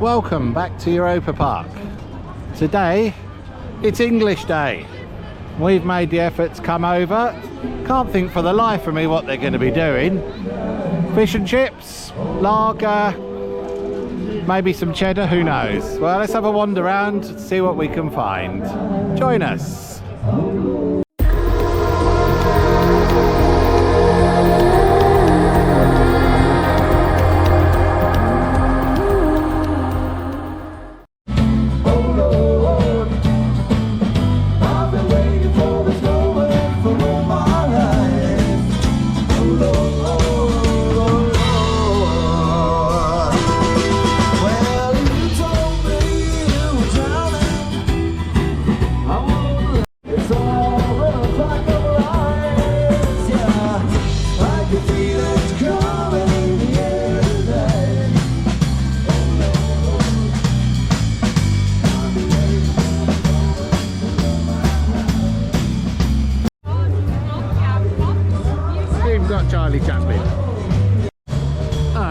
Welcome back to Europa Park. Today it's English Day. We've made the effort to come over. Can't think for the life of me what they're going to be doing. Fish and chips, lager, maybe some cheddar, who knows. Well, let's have a wander around, see what we can find. Join us.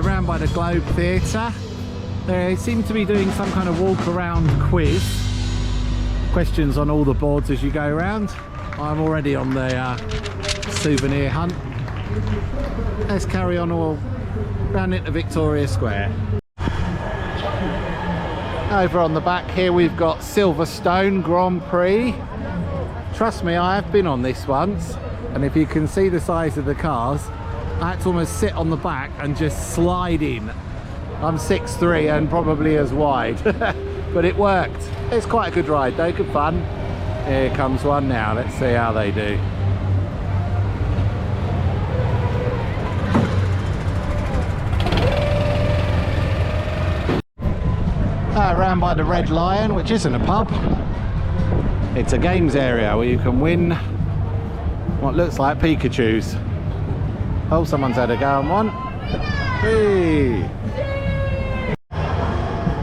Around by the Globe Theatre, they seem to be doing some kind of walk around quiz. Questions on all the boards as you go around. I'm already on the souvenir hunt. Let's carry on all round into Victoria Square. Over on the back here we've got Silverstone Grand Prix. Trust me, I have been on this once, and if you can see the size of the cars, I had to almost sit on the back and just slide in. I'm 6'3" and probably as wide, but it worked. It's quite a good ride though, good fun. Here comes one now, let's see how they do. Around by the Red Lion, which isn't a pub. It's a games area where you can win what looks like Pikachus. Oh, someone's had a go on one. Hey.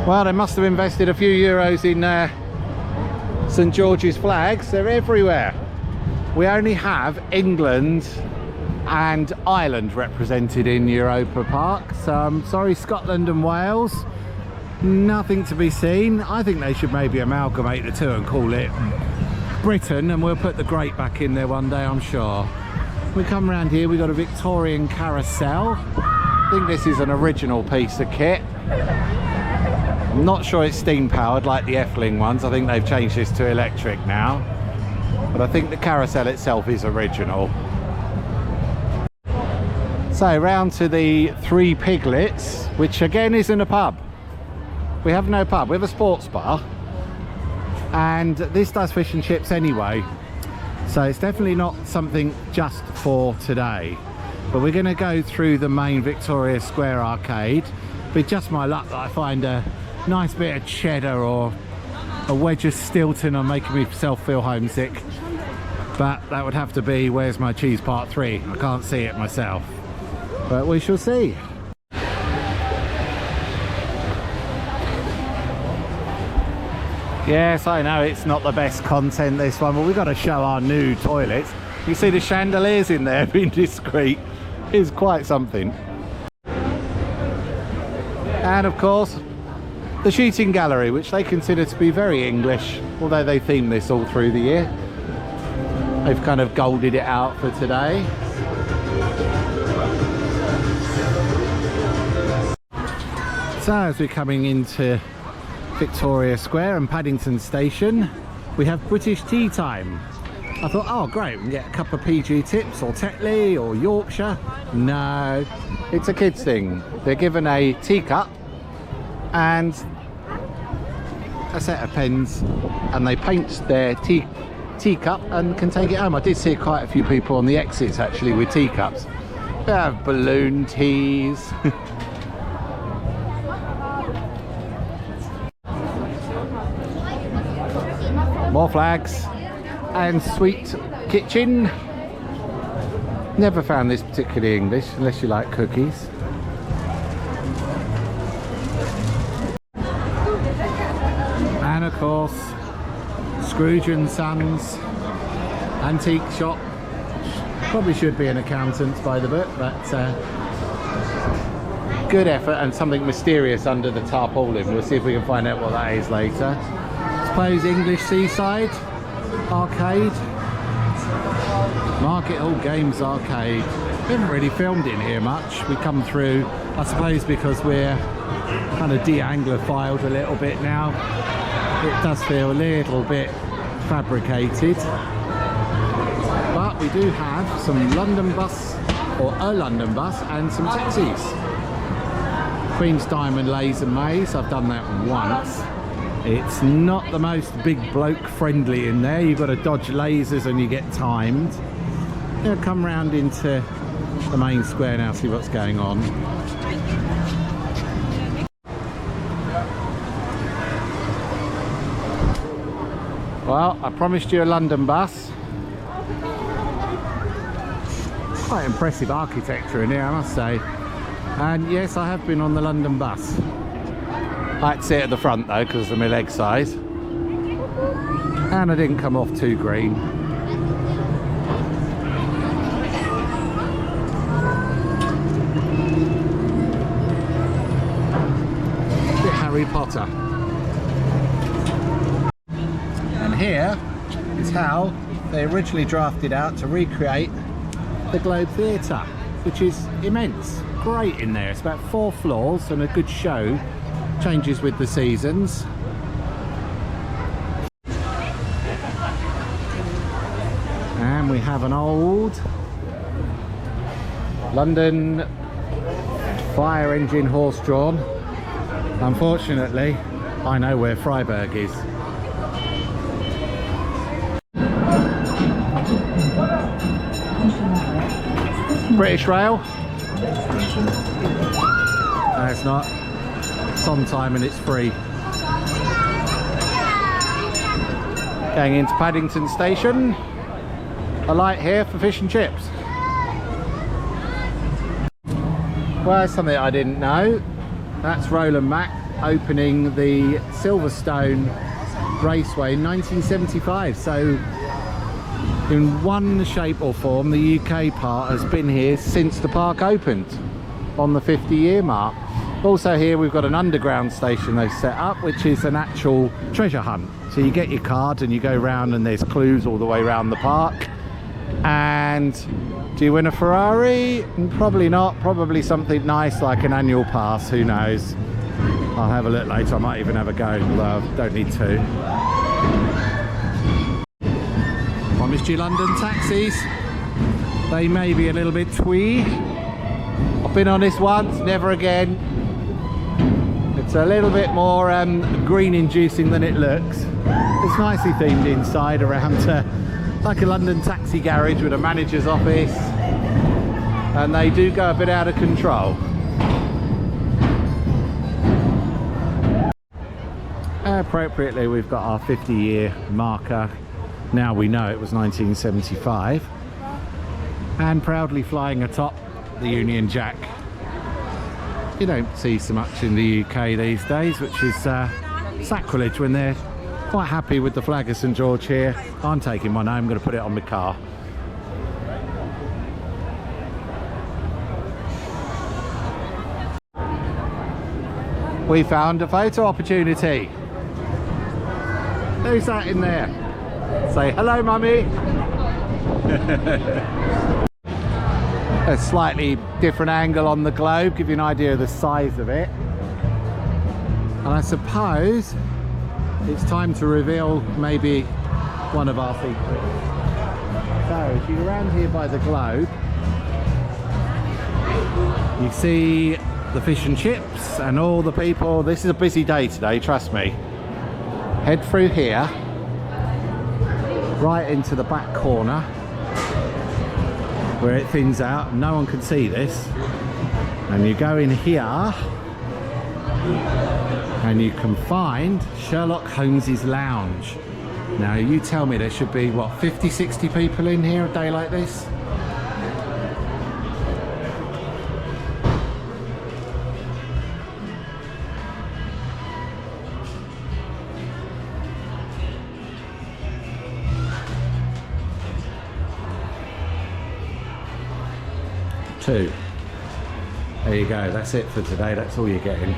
Well, they must have invested a few euros in St George's flags. They're everywhere. We only have England and Ireland represented in Europa Park. So I'm sorry, Scotland and Wales, nothing to be seen. I think they should maybe amalgamate the two and call it Britain, and we'll put the great back in there one day, I'm sure. We come around here, we've got a Victorian carousel. I think this is an original piece of kit. I'm not sure it's steam powered like the Effling ones. I think they've changed this to electric now. But I think the carousel itself is original. So round to the Three Piglets, which again isn't a pub. We have no pub, we have a sports bar. And this does fish and chips anyway. So it's definitely not something just for today, but we're going to go through the main Victoria Square arcade. With just my luck that I find a nice bit of cheddar or a wedge of Stilton on making myself feel homesick, but that would have to be Where's My Cheese Part 3. I can't see it myself, but we shall see. Yes, I know it's not the best content, this one, but we've got to show our new toilets. You see the chandeliers in there being discreet is quite something. And of course, the shooting gallery, which they consider to be very English, although they theme this all through the year. They've kind of golded it out for today. So as we're coming into Victoria Square and Paddington Station, we have British tea time. I thought, oh great, we can get a cup of PG Tips or Tetley or Yorkshire. No, it's a kids thing. They're given a teacup and a set of pens, and they paint their teacup and can take it home. I did see quite a few people on the exits actually with teacups. They have balloon teas. More flags and sweet kitchen. Never found this particularly English unless you like cookies. And of course Scrooge and Sons antique shop. Probably should be an accountant by the book, but good effort and something mysterious under the tarpaulin. We'll see if we can find out what that is later. I suppose English Seaside Arcade. Market Hall Games Arcade. We haven't really filmed in here much. We come through, I suppose, because we're kind of de-Anglophiled a little bit now. It does feel a little bit fabricated. But we do have some London bus, or a London bus, and some taxis. Queen's Diamond Laser Maze, I've done that once. It's not the most big bloke friendly in there. You've got to dodge lasers and you get timed. I'll come round into the main square now, see what's going on. Well, I promised you a London bus. Quite impressive architecture in here, I must say. And yes, I have been on the London bus. I had to sit at the front though because of my leg size. And I didn't come off too green. Bit Harry Potter. And here is how they originally drafted out to recreate the Globe Theatre, which is immense. Great in there. It's about 4 floors and a good show. Changes with the seasons. And we have an old London fire engine horse-drawn. Unfortunately, I know where Freiburg is. British Rail. No, it's not. It's on time and it's free. Going into Paddington Station. A light here for fish and chips. Well, something I didn't know. That's Roland Mack opening the Silverstone Raceway in 1975. So in one shape or form, the UK part has been here since the park opened on the 50-year mark. Also here we've got an underground station they've set up, which is an actual treasure hunt. So you get your card and you go round and there's clues all the way around the park. And do you win a Ferrari? Probably not. Probably something nice like an annual pass, who knows. I'll have a look later. I might even have a go, although I don't need to. Promised you London taxis. They may be a little bit twee. I've been on this once, never again. It's a little bit more green inducing than it looks. It's nicely themed inside around like a London taxi garage with a manager's office. And they do go a bit out of control. Appropriately, we've got our 50-year marker. Now we know it was 1975. And proudly flying atop the Union Jack. You don't see so much in the UK these days, which is sacrilege when they're quite happy with the flag of St George here. I'm taking one home, I'm going to put it on my car. We found a photo opportunity. Who's that in there? Say hello, mummy. A slightly different angle on the globe, give you an idea of the size of it. And I suppose it's time to reveal maybe one of our secrets. So if you're around here by the globe, you see the fish and chips and all the people. This is a busy day today, trust me. Head through here, right into the back corner where it thins out, no one can see this, and you go in here and you can find Sherlock Holmes's Lounge. Now you tell me there should be what, 50-60 people in here a day like this? There you go, that's it for today, that's all you're getting.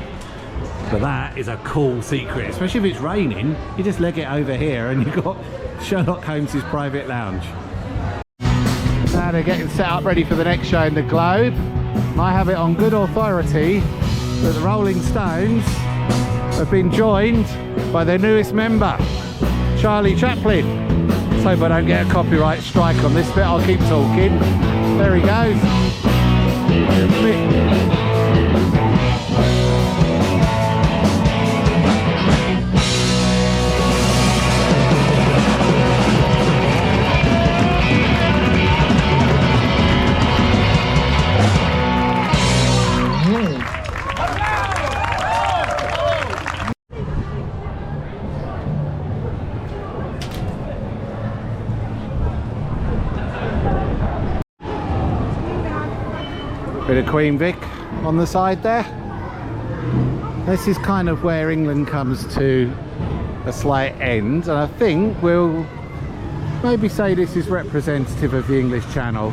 But that is a cool secret, especially if it's raining. You just leg it over here and you've got Sherlock Holmes's private lounge. Now they're getting set up ready for the next show in the Globe. And I have it on good authority that the Rolling Stones have been joined by their newest member, Charlie Chaplin. Let's hope I don't get a copyright strike on this bit, I'll keep talking. There he goes. Bit of Queen Vic on the side there. This is kind of where England comes to a slight end, and I think we'll maybe say this is representative of the English Channel,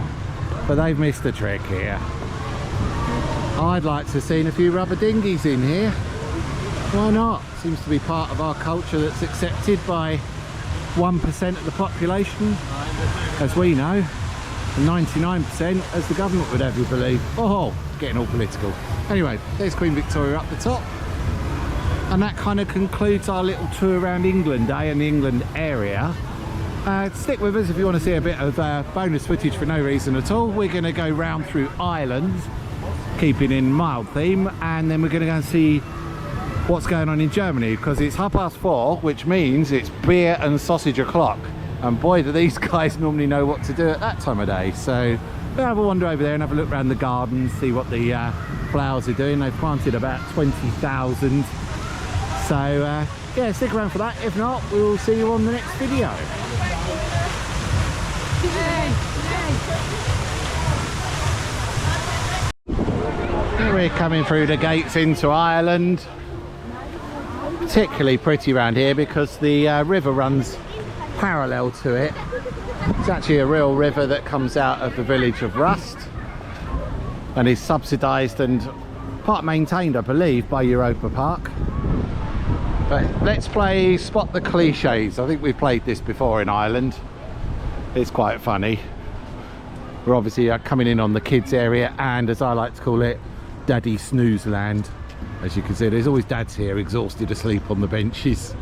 but they've missed a trick here. I'd like to have seen a few rubber dinghies in here. Why not? Seems to be part of our culture that's accepted by 1% of the population, as we know. 99% as the government would have you believe. Oh, getting all political. Anyway, there's Queen Victoria up the top. And that kind of concludes our little tour around England, and the England area. Stick with us if you want to see a bit of bonus footage for no reason at all. We're going to go round through Ireland, keeping in mild theme, and then we're going to go and see what's going on in Germany, because it's 4:30, which means it's beer and sausage o'clock. And boy, do these guys normally know what to do at that time of day. So we'll have a wander over there and have a look around the garden, see what the flowers are doing. They've planted about 20,000. So yeah, stick around for that. If not, we'll see you on the next video. Here we're coming through the gates into Ireland. Particularly pretty around here because the river runs parallel to it. It's actually a real river that comes out of the village of Rust and is subsidised and part maintained, I believe, by Europapark. But let's play Spot the Cliches. I think we've played this before in Ireland. It's quite funny. We're obviously coming in on the kids area, and as I like to call it, Daddy Snooze Land. As you can see, there's always dads here exhausted asleep on the benches.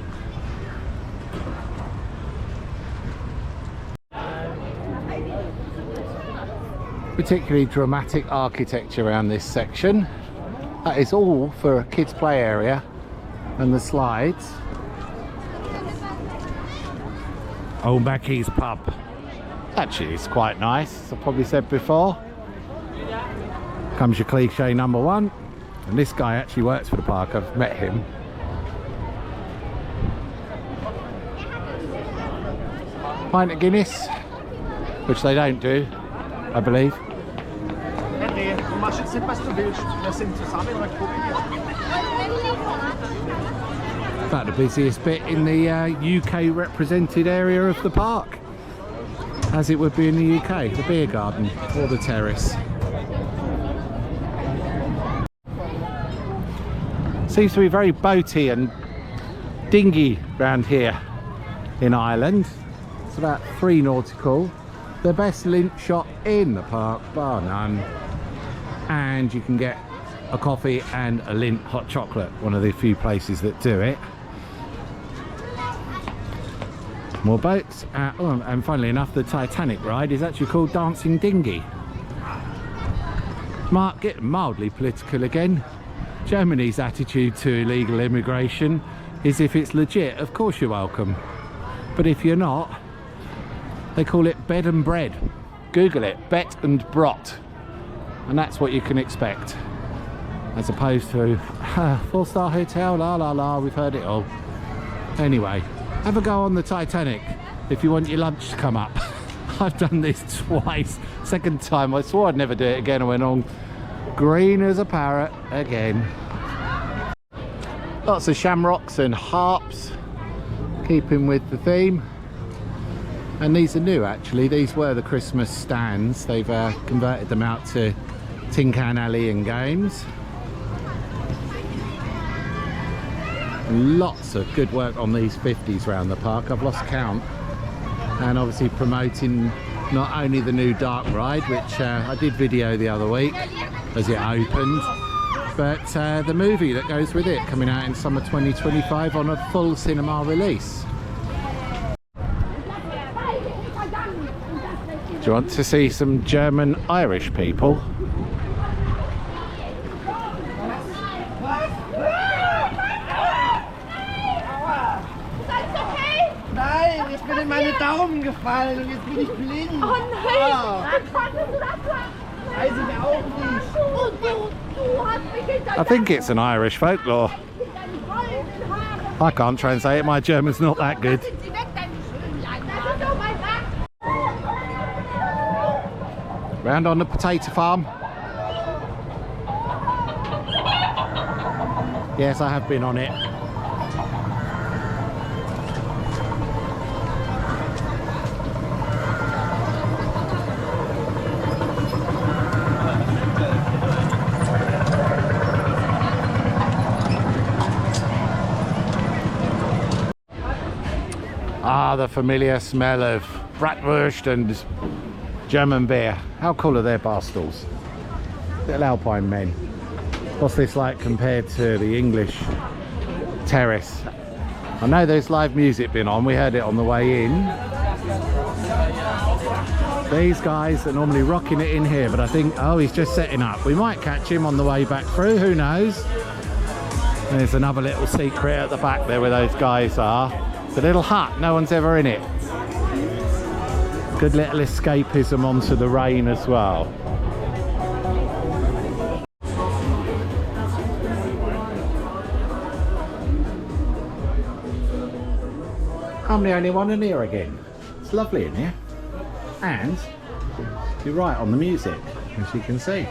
Particularly dramatic architecture around this section. That is all for a kids play area and the slides. Old Mackey's pub. Actually, it's quite nice, as I've probably said before. Comes your cliche number one, and this guy actually works for the park. I've met him. Pint of Guinness, which they don't do, I believe. About the busiest bit in the UK represented area of the park, as it would be in the UK, the beer garden or the terrace. Seems to be very boaty and dinghy round here in Ireland. It's about 3 nautical. The best lint shop in the park, bar none. And you can get a coffee and a lint hot chocolate, one of the few places that do it. More boats. Oh, and funnily enough, the Titanic ride is actually called Dancing Dinghy. Mark, getting mildly political again. Germany's attitude to illegal immigration is if it's legit, of course you're welcome. But if you're not, they call it bed and bread. Google it, bet and brot. And that's what you can expect. As opposed to 4-star hotel, la la la, we've heard it all. Anyway, have a go on the Titanic if you want your lunch to come up. I've done this twice. Second time, I swore I'd never do it again. I went on green as a parrot again. Lots of shamrocks and harps, keeping with the theme. And these are new actually. These were the Christmas stands. They've converted them out to Tin Can Alley and games. Lots of good work on these 50s around the park. I've lost count. And obviously promoting not only the new dark ride, which I did video the other week as it opened, but the movie that goes with it, coming out in summer 2025 on a full cinema release. Do you want to see some German-Irish people? Nein, ich bin in meine Daumen gefallen und jetzt bin ich blind. Oh nein! Wie konntest du das machen? Weiß ich auch nicht. Du hast mich hinter I think it's an Irish folklore. deinen goldenen Haaren. I can't translate it, my German's not that good. Sind sie weg, deine schönen Leiden. Das ist doch mein Sack. Round on the potato farm. Yes, I have been on it. Ah, the familiar smell of bratwurst and German beer. How cool are their bar stools? Little Alpine men. What's this like compared to the English terrace? I know there's live music been on, we heard it on the way in. These guys are normally rocking it in here, but I think, oh, he's just setting up. We might catch him on the way back through, who knows? There's another little secret at the back there where those guys are. It's a little hut, no one's ever in it. Good little escapism onto the rain as well. I'm the only one in here again. It's lovely in here. And you're right on the music, as you can see.